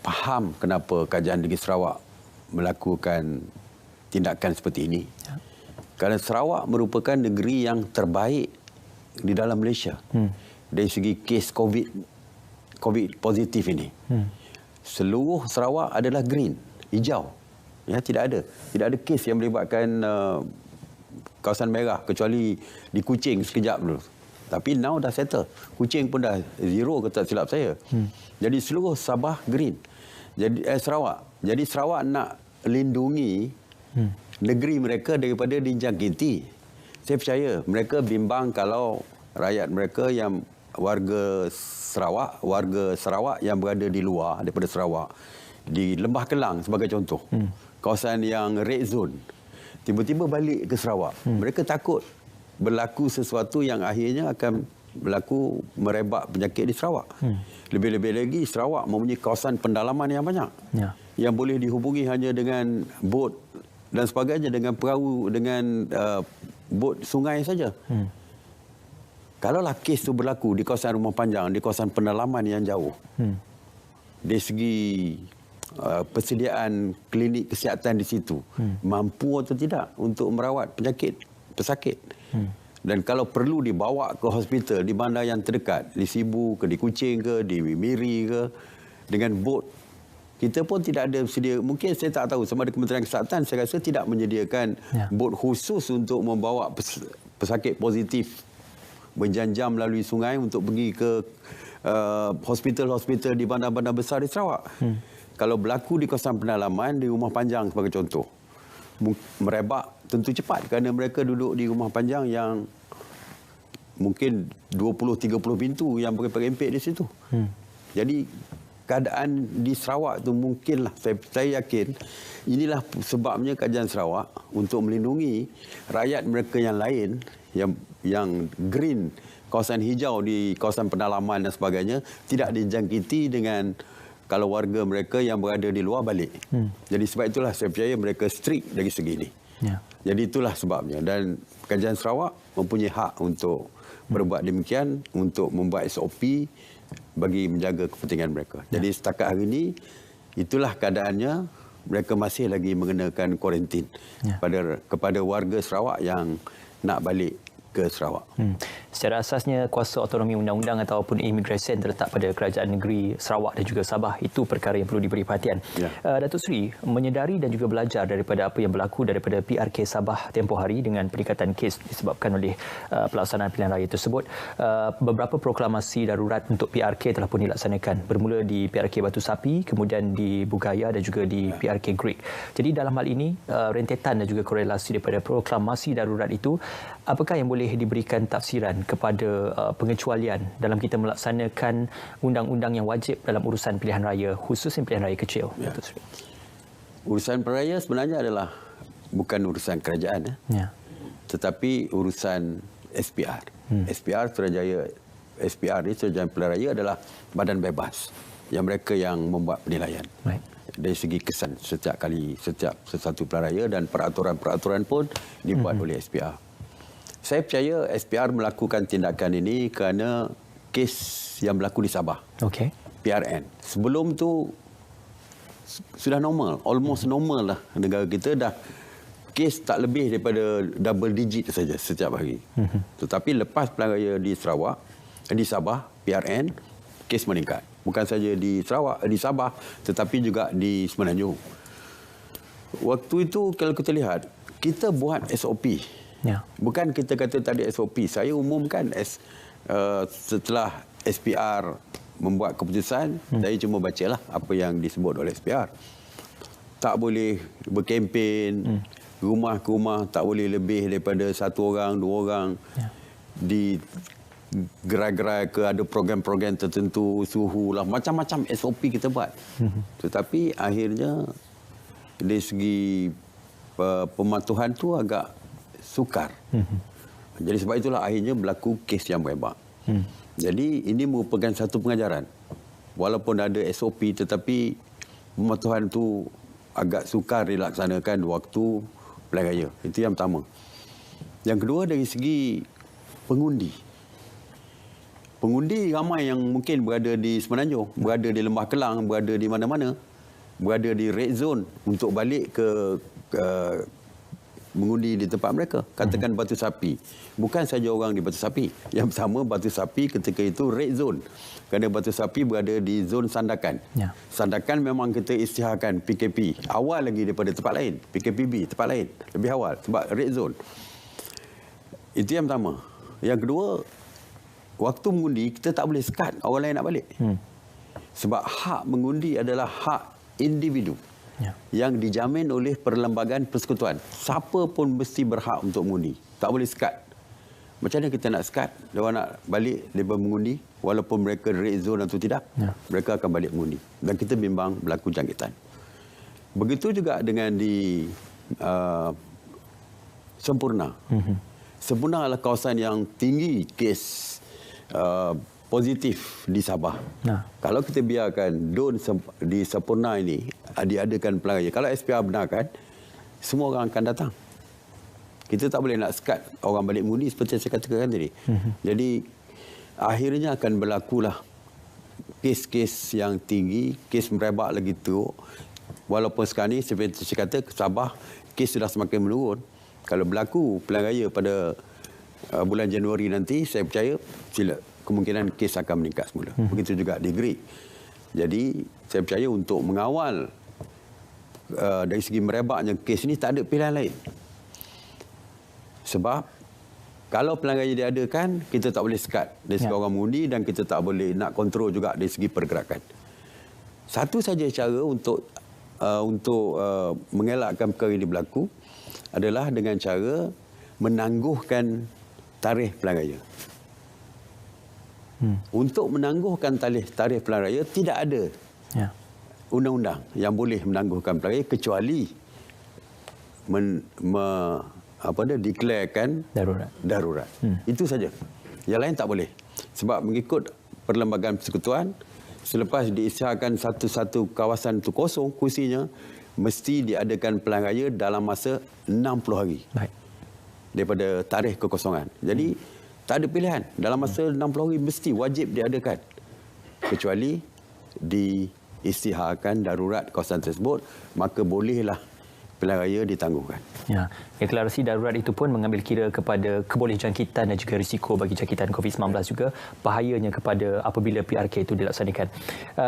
[SPEAKER 2] faham kenapa Kerajaan Negeri Sarawak melakukan tindakan seperti ini. Kerana Sarawak merupakan negeri yang terbaik di dalam Malaysia dari segi kes COVID positif ini. Seluruh Sarawak adalah green, hijau. Ya, tidak ada kes yang melibatkan kawasan merah kecuali di Kuching sekejap dulu. Tapi now dah settle. Kuching pun dah zero, kata silap saya. Jadi seluruh Sabah green. Jadi Sarawak. Jadi Sarawak nak lindungi negeri mereka daripada dijangkiti. Saya percaya mereka bimbang kalau rakyat mereka yang warga Sarawak yang berada di luar daripada Sarawak, di Lembah Kelang sebagai contoh, kawasan yang red zone, tiba-tiba balik ke Sarawak. Mereka takut berlaku sesuatu yang akhirnya akan berlaku merebak penyakit di Sarawak. Lebih-lebih lagi Sarawak mempunyai kawasan pendalaman yang banyak, yang boleh dihubungi hanya dengan bot dan sebagainya, dengan perahu, dengan bot sungai saja. Kalaulah kes itu berlaku di kawasan Rumah Panjang, di kawasan pendalaman yang jauh, dari segi persediaan klinik kesihatan di situ, mampu atau tidak untuk merawat pesakit. Dan kalau perlu dibawa ke hospital di bandar yang terdekat, di Sibu ke, di Kuching ke, di Miri ke, dengan bot, kita pun tidak ada sedia. Mungkin saya tak tahu sama ada Kementerian Kesihatan, saya rasa tidak menyediakan bot khusus untuk membawa pesakit positif berjam-jam melalui sungai untuk pergi ke hospital-hospital di bandar-bandar besar di Sarawak. Kalau berlaku di kawasan pendalaman, di Rumah Panjang sebagai contoh, merebak tentu cepat kerana mereka duduk di Rumah Panjang yang mungkin 20-30 pintu yang berempit-empit di situ. Jadi keadaan di Sarawak tu mungkinlah, saya yakin inilah sebabnya Kerajaan Sarawak untuk melindungi rakyat mereka yang lain yang green, kawasan hijau di kawasan pendalaman dan sebagainya, tidak dijangkiti dengan kalau warga mereka yang berada di luar balik. Jadi sebab itulah saya percaya mereka strict dari segi ini. Jadi itulah sebabnya, dan Kerajaan Sarawak mempunyai hak untuk berbuat demikian, untuk membuat SOP bagi menjaga kepentingan mereka. Jadi setakat hari ini itulah keadaannya, mereka masih lagi mengenakan kuarantin kepada warga Sarawak yang nak balik ke Sarawak.
[SPEAKER 1] Secara asasnya kuasa otonomi undang-undang ataupun imigresen terletak pada Kerajaan Negeri Sarawak dan juga Sabah. Itu perkara yang perlu diberi perhatian. Datuk Seri, menyedari dan juga belajar daripada apa yang berlaku daripada PRK Sabah tempoh hari dengan peningkatan kes disebabkan oleh pelaksanaan pilihan raya tersebut, beberapa proklamasi darurat untuk PRK telah pun dilaksanakan. Bermula di PRK Batu Sapi, kemudian di Bugaya dan juga di PRK Greek. Jadi dalam hal ini, rentetan dan juga korelasi daripada proklamasi darurat itu, apakah yang boleh diberikan tafsiran kepada pengecualian dalam kita melaksanakan undang-undang yang wajib dalam urusan pilihan raya, khususnya pilihan raya kecil?
[SPEAKER 2] Urusan pilihan raya sebenarnya adalah bukan urusan kerajaan, tetapi urusan SPR. SPR ni, Suruhanjaya Pilihan Raya, adalah badan bebas yang mereka yang membuat penilaian. Dari segi kesan setiap sesuatu pilihan raya, dan peraturan-peraturan pun dibuat oleh SPR. Saya percaya SPR melakukan tindakan ini kerana kes yang berlaku di Sabah. PRN. Sebelum tu sudah normal, almost normal lah negara kita, dah kes tak lebih daripada double digit saja setiap hari. Tetapi lepas pilihan raya di Sarawak, di Sabah, PRN, kes meningkat. Bukan saja di Sarawak, di Sabah, tetapi juga di Semenanjung. Waktu itu kalau kita lihat, kita buat SOP. Bukan kita kata tadi SOP. Saya umumkan setelah SPR membuat keputusan, saya cuma bacalah apa yang disebut oleh SPR. Tak boleh berkempen, rumah ke rumah tak boleh lebih daripada 1 orang, 2 orang. Di gerai-gerai ke ada program-program tertentu, suhu lah, macam-macam SOP kita buat. Tetapi akhirnya dari segi pematuhan tu agak sukar. Jadi sebab itulah akhirnya berlaku kes yang berebak. Jadi ini merupakan satu pengajaran. Walaupun ada SOP, tetapi pematuhan tu agak sukar dilaksanakan waktu pilihan raya. Itu yang pertama. Yang kedua, dari segi pengundi. Pengundi ramai yang mungkin berada di Semenanjung, berada di Lembah Kelang, berada di mana-mana, berada di red zone untuk balik ke mengundi di tempat mereka. Katakan Batu Sapi. Bukan saja orang di Batu Sapi. Yang pertama, Batu Sapi ketika itu red zone. Kerana Batu Sapi berada di zon Sandakan.
[SPEAKER 1] Ya.
[SPEAKER 2] Sandakan memang kita isytiharkan PKP. Awal lagi daripada tempat lain. PKPB tempat lain. Lebih awal. Sebab red zone. Itu yang pertama. Yang kedua, waktu mengundi, kita tak boleh sekat orang lain nak balik. Sebab hak mengundi adalah hak individu. Ya. Yang dijamin oleh Perlembagaan Persekutuan. Siapa pun mesti berhak untuk mengundi. Tak boleh sekat. Macam mana kita nak sekat? Mereka nak balik, mereka mengundi. Walaupun mereka red zone atau tidak, mereka akan balik mengundi. Dan kita bimbang berlaku jangkitan. Begitu juga dengan di Sempurna. Sempurna adalah kawasan yang tinggi kes positif di Sabah. Kalau kita biarkan DUN di Sempurna ini diadakan pelan raya, kalau SPR benarkan, semua orang akan datang. Kita tak boleh nak sekat orang balik mengundi seperti saya katakan tadi. Jadi akhirnya akan berlakulah kes-kes yang tinggi, kes merebak lagi teruk. Walaupun sekarang ni seperti saya kata, Sabah kes sudah semakin menurun. Kalau berlaku pelan raya pada bulan Januari nanti, saya percaya kemungkinan kes akan meningkat semula. Begitu juga di Great. Jadi saya percaya untuk mengawal dari segi merebaknya kes ini tak ada pilihan lain. Sebab kalau pelan raya diadakan, kita tak boleh sekat dari segi orang mengundi dan kita tak boleh nak kontrol juga dari segi pergerakan. Satu saja cara untuk mengelakkan perkara ini berlaku adalah dengan cara menangguhkan tarikh pelan raya. Untuk menangguhkan tarikh pelan raya, tidak ada undang-undang yang boleh menangguhkan pelan raya kecuali declarekan darurat. Itu saja. Yang lain tak boleh. Sebab mengikut Perlembagaan Persekutuan, selepas diisytiharkan satu-satu kawasan itu kosong, kursinya mesti diadakan pelan raya dalam masa 60 hari. Daripada tarikh kekosongan. Jadi tak ada pilihan. Dalam masa 60 hari mesti wajib diadakan. Kecuali diisytiharkan darurat kawasan tersebut, maka bolehlah pelan raya ditangguhkan.
[SPEAKER 1] Ya, deklarasi darurat itu pun mengambil kira kepada kebolehjangkitan dan juga risiko bagi jangkitan COVID-19 juga, bahayanya kepada apabila PRK itu dilaksanakan.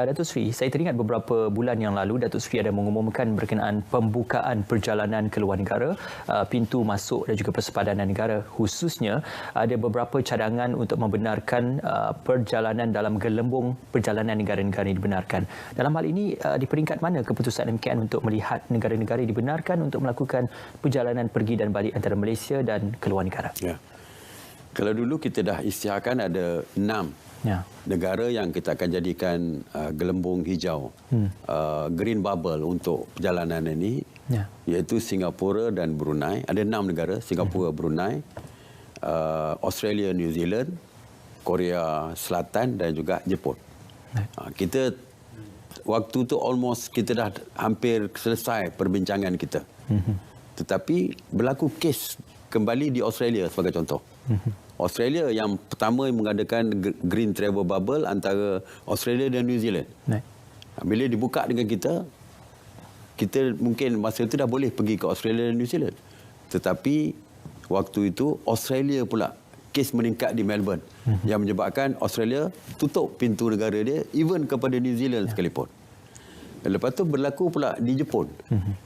[SPEAKER 1] Datuk Seri, saya teringat beberapa bulan yang lalu Datuk Seri ada mengumumkan berkenaan pembukaan perjalanan ke luar negara, pintu masuk dan juga persepadanan negara, khususnya ada beberapa cadangan untuk membenarkan perjalanan dalam gelembung perjalanan negara-negara yang dibenarkan. Dalam hal ini, di peringkat mana keputusan MKN untuk melihat negara-negara yang dibenarkan untuk melakukan perjalanan pergi dan balik antara Malaysia dan keluar negara?
[SPEAKER 2] Ya. Kalau dulu kita dah isytiharkan ada 6 negara yang kita akan jadikan gelembung hijau, green bubble untuk perjalanan ini, iaitu Singapura dan Brunei. Ada 6 negara, Singapura, Brunei, Australia, New Zealand, Korea Selatan dan juga Jepun. Kita waktu tu almost kita dah hampir selesai perbincangan kita. Tetapi berlaku kes kembali di Australia sebagai contoh. Australia yang pertama mengadakan green travel bubble antara Australia dan New Zealand. Bila dibuka dengan kita mungkin masa itu dah boleh pergi ke Australia dan New Zealand. Tetapi waktu itu Australia pula kes meningkat di Melbourne yang menyebabkan Australia tutup pintu negara dia even kepada New Zealand sekalipun. Dan lepas tu berlaku pula di Jepun.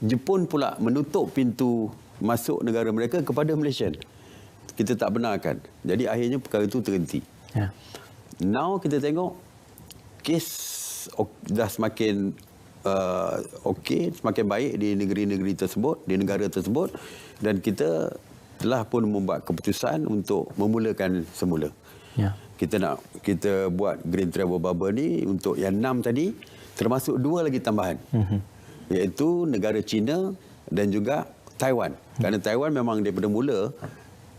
[SPEAKER 2] Jepun pula menutup pintu masuk negara mereka kepada Malaysia. Kita tak benarkan. Jadi akhirnya perkara itu terhenti. Now kita tengok kes dah semakin okey, semakin baik di negeri-negeri tersebut, di negara tersebut, dan kita telah pun membuat keputusan untuk memulakan semula. Kita buat green travel bubble ni untuk yang 6 tadi, termasuk 2 lagi tambahan. Iaitu negara China dan juga Taiwan. Kerana Taiwan memang daripada mula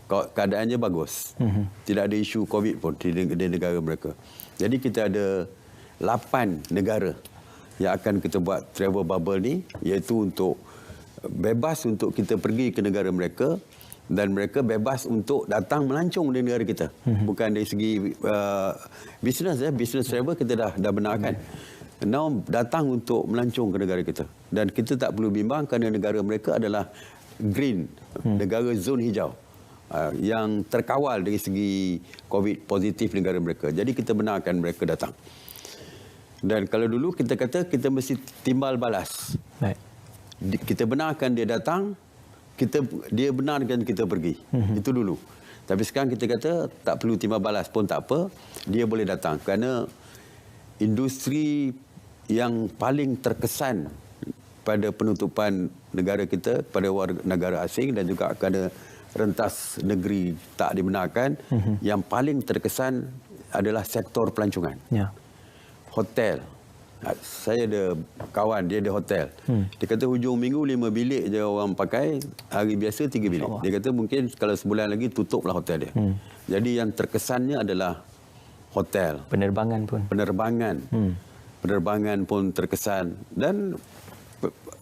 [SPEAKER 2] keadaannya bagus. Tidak ada isu COVID pun di negara mereka. Jadi kita ada 8 negara yang akan kita buat travel bubble ni, iaitu untuk bebas untuk kita pergi ke negara mereka dan mereka bebas untuk datang melancong di negara kita. Bukan dari segi business travel kita dah benarkan. Now datang untuk melancong ke negara kita. Dan kita tak perlu bimbang kerana negara mereka adalah green, negara zon hijau yang terkawal dari segi COVID positif negara mereka. Jadi kita benarkan mereka datang. Dan kalau dulu kita kata kita mesti timbal balas. Baik. Kita benarkan dia datang, dia benarkan kita pergi. Itu dulu. Tapi sekarang kita kata tak perlu timbal balas pun tak apa, dia boleh datang. Kerana industri yang paling terkesan pada penutupan negara kita, pada warga negara asing dan juga kerana rentas negeri tak dibenarkan, yang paling terkesan adalah sektor pelancongan. Ya. Hotel. Saya ada kawan, dia ada hotel. Dia kata hujung minggu 5 bilik je orang pakai, hari biasa 3 bilik. Dia kata mungkin kalau sebulan lagi tutuplah hotel dia. Jadi yang terkesannya adalah hotel.
[SPEAKER 1] Penerbangan pun.
[SPEAKER 2] Penerbangan pun terkesan. Dan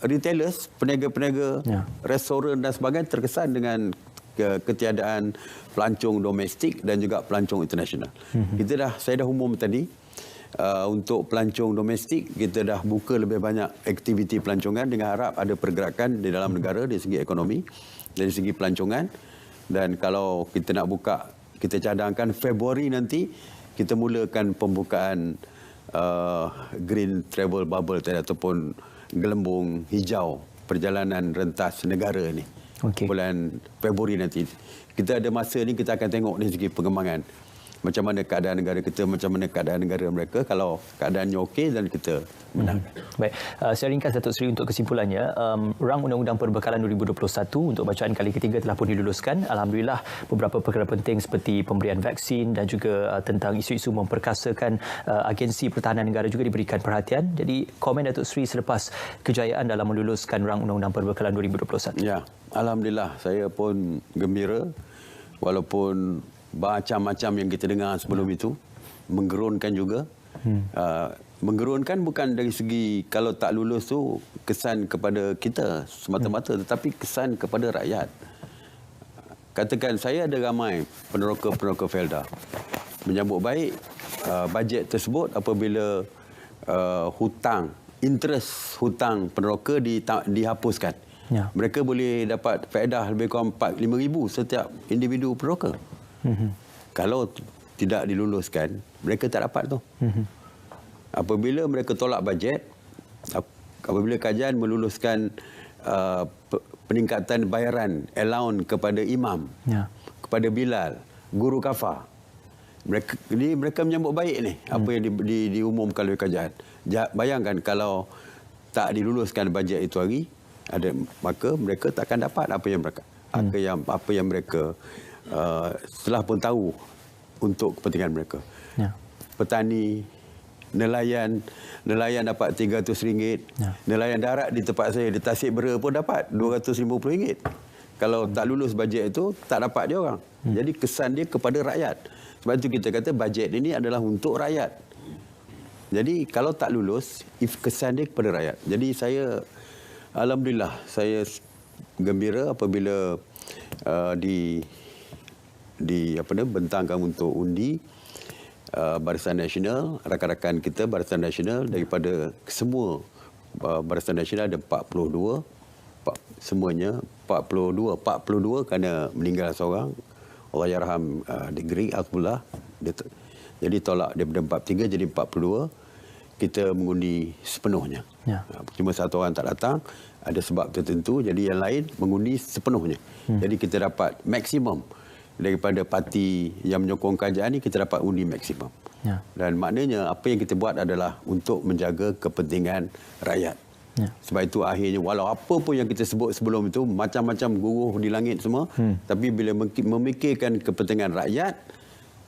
[SPEAKER 2] retailers, peniaga-peniaga, restoran dan sebagainya terkesan dengan ketiadaan pelancong domestik dan juga pelancong internasional. Saya dah umum tadi, untuk pelancong domestik kita dah buka lebih banyak aktiviti pelancongan dengan harap ada pergerakan di dalam negara dari segi ekonomi, dari segi pelancongan. Dan kalau kita nak buka, kita cadangkan Februari nanti kita mulakan pembukaan green travel bubble ataupun gelembung hijau perjalanan rentas negara ni. Bulan Februari nanti. Kita ada masa ni kita akan tengok dari segi pengembangan. Macam mana keadaan negara kita, macam mana keadaan negara mereka. Kalau keadaannya okey dan kita menang.
[SPEAKER 1] Baik, saya ringkas Datuk Seri untuk kesimpulannya. Rang Undang-Undang Perbekalan 2021 untuk bacaan kali ketiga telah pun diluluskan. Alhamdulillah, beberapa perkara penting seperti pemberian vaksin dan juga tentang isu-isu memperkasakan agensi pertahanan negara juga diberikan perhatian. Jadi, komen Datuk Seri selepas kejayaan dalam meluluskan Rang Undang-Undang Perbekalan 2021.
[SPEAKER 2] Ya, Alhamdulillah, saya pun gembira walaupun macam-macam yang kita dengar sebelum itu, menggerunkan juga. Menggerunkan bukan dari segi kalau tak lulus tu kesan kepada kita semata-mata, tetapi kesan kepada rakyat. Katakan saya ada ramai peneroka-peneroka Felda menyambut baik bajet tersebut apabila hutang, interest hutang peneroka dihapuskan. Ya. Mereka boleh dapat faedah lebih kurang 4-5 ribu setiap individu peneroka. Kalau tidak diluluskan, mereka tak dapat tu. Apabila mereka tolak bajet, apabila kajian meluluskan peningkatan bayaran allowance kepada imam, kepada bilal, guru kafar, mereka menyambut baik ni apa yang diumumkan oleh kajian. Bayangkan kalau tak diluluskan bajet itu hari, maka mereka takkan dapat apa yang mereka setelah pun tahu untuk kepentingan mereka. Ya. Petani, nelayan dapat RM300. Ya. Nelayan darat di tempat saya di Tasik Bera pun dapat RM250. Kalau tak lulus bajet itu, tak dapat dia orang. Jadi kesan dia kepada rakyat. Sebab itu kita kata bajet ini adalah untuk rakyat. Jadi kalau tak lulus, kesan dia kepada rakyat. Jadi saya, alhamdulillah, saya gembira apabila bentangkan untuk undi Barisan Nasional, rakan-rakan kita Barisan Nasional daripada semua Barisan Nasional ada 42, semuanya 42 kerana meninggal seorang, Allahyarham Digri Azbullah, jadi tolak daripada 43 jadi 42, kita mengundi sepenuhnya. Ya. Cuma satu orang tak datang, ada sebab tertentu, jadi yang lain mengundi sepenuhnya. Jadi kita dapat maksimum daripada parti yang menyokong kerajaan ini, kita dapat undi maksimum. Ya. Dan maknanya apa yang kita buat adalah untuk menjaga kepentingan rakyat. Ya. Sebab itu akhirnya walau apa pun yang kita sebut sebelum itu, macam-macam guruh di langit semua, tapi bila memikirkan kepentingan rakyat,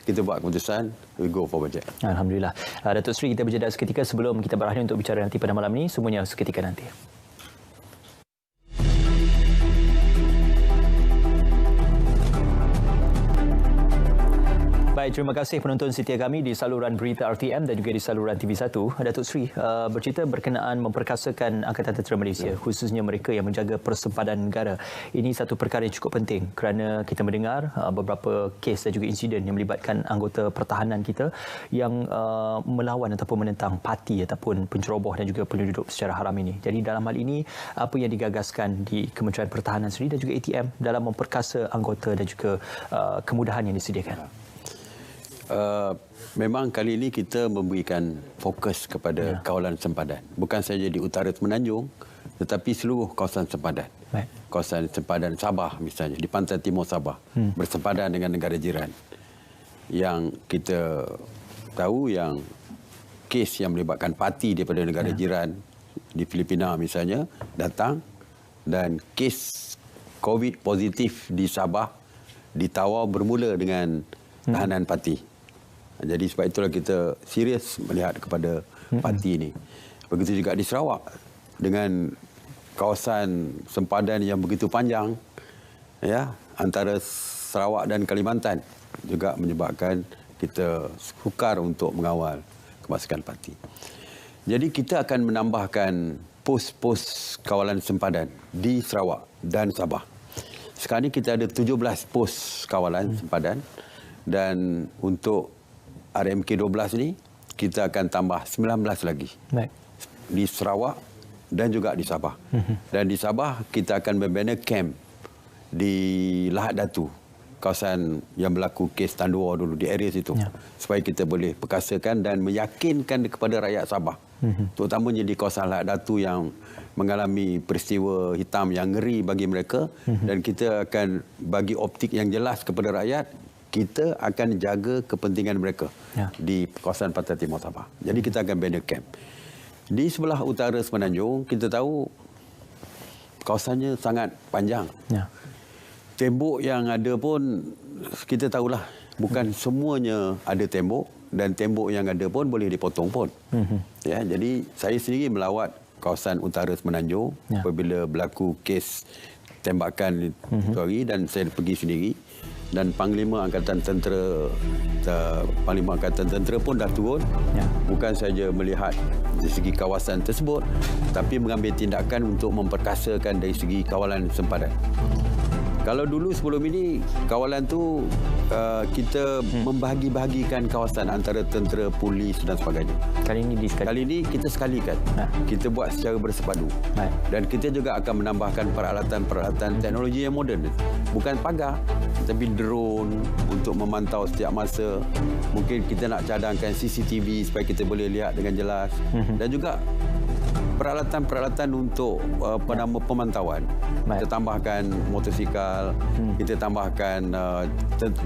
[SPEAKER 2] kita buat keputusan, we go for budget.
[SPEAKER 1] Alhamdulillah. Datuk Seri, kita berjeda seketika sebelum kita berakhir untuk bicara nanti pada malam ini. Semuanya seketika nanti. Baik, terima kasih penonton setia kami di saluran berita RTM dan juga di saluran TV1. Datuk Seri bercerita berkenaan memperkasakan Angkatan Tentera Malaysia, khususnya mereka yang menjaga persempadan negara. Ini satu perkara yang cukup penting kerana kita mendengar beberapa kes dan juga insiden yang melibatkan anggota pertahanan kita yang melawan ataupun menentang parti ataupun penceroboh dan juga penduduk secara haram ini. Jadi dalam hal ini, apa yang digagaskan di Kementerian Pertahanan sendiri dan juga ATM dalam memperkasa anggota dan juga kemudahan yang disediakan?
[SPEAKER 2] Memang kali ini kita memberikan fokus kepada kawalan sempadan. Bukan saja di utara Semenanjung, tetapi seluruh kawasan sempadan. Kawasan sempadan Sabah misalnya, di pantai timur Sabah, bersempadan dengan negara jiran. Yang kita tahu yang kes yang melibatkan parti daripada negara jiran, di Filipina misalnya, datang dan kes COVID positif di Sabah, di Tawau bermula dengan tahanan parti. Jadi sebab itulah kita serius melihat kepada parti ini. Begitu juga di Sarawak dengan kawasan sempadan yang begitu panjang ya antara Sarawak dan Kalimantan juga menyebabkan kita sukar untuk mengawal kemasukan parti. Jadi kita akan menambahkan pos-pos kawalan sempadan di Sarawak dan Sabah. Sekarang ini kita ada 17 pos kawalan sempadan dan untuk RMK 12 ni kita akan tambah 19 lagi. Baik. Di Sarawak dan juga di Sabah. Dan di Sabah kita akan membina kamp di Lahad Datu, kawasan yang berlaku kes Tandua dulu di area situ, supaya kita boleh perkasakan dan meyakinkan kepada rakyat Sabah, terutamanya di kawasan Lahad Datu yang mengalami peristiwa hitam yang ngeri bagi mereka, dan kita akan bagi optik yang jelas kepada rakyat. Kita akan jaga kepentingan mereka di kawasan pantai timur Sabah. Jadi kita akan bina kamp. Di sebelah utara Semenanjung, kita tahu kawasannya sangat panjang. Tembok yang ada pun kita tahulah bukan semuanya ada tembok, dan tembok yang ada pun boleh dipotong pun. Ya, jadi saya sendiri melawat kawasan utara Semenanjung apabila berlaku kes tembakan dan saya pergi sendiri. Dan Panglima Angkatan Tentera pun dah turun, bukan saja melihat dari segi kawasan tersebut, tapi mengambil tindakan untuk memperkasakan dari segi kawalan sempadan. Kalau dulu sebelum ini kawalan tu kita membahagi-bahagikan kawasan antara tentera, polis dan sebagainya. Kali ini kita sekalikan. Kita buat secara bersepadu. Dan kita juga akan menambahkan peralatan-peralatan teknologi yang moden. Bukan pagar, tetapi drone untuk memantau setiap masa. Mungkin kita nak cadangkan CCTV supaya kita boleh lihat dengan jelas. Dan juga peralatan-peralatan untuk pemantauan. Kita tambahkan motosikal, kita tambahkan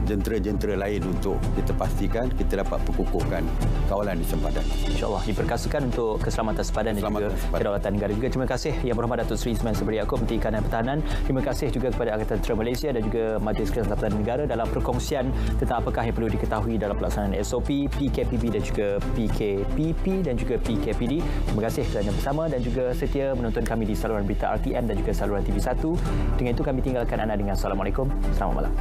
[SPEAKER 2] jentera-jentera lain untuk kita pastikan kita dapat perkukuhkan kawalan di sempadan.
[SPEAKER 1] InsyaAllah diperkasakan untuk keselamatan sempadan dan juga kedaulatan negara juga. Terima kasih Yang Berhormat Datuk Seri Ismail Sabri Yaakob, Menteri Kanan Pertahanan. Terima kasih juga kepada Angkatan Tentera Malaysia dan juga Majlis Keselamatan Negara dalam perkongsian tentang apakah yang perlu diketahui dalam pelaksanaan SOP, PKPB dan juga PKPP dan juga PKPD. Terima kasih kerana bersama dan juga setia menonton kami di saluran berita RTM dan juga saluran TV1. Dengan itu kami tinggalkan anda dengan Assalamualaikum. Selamat malam.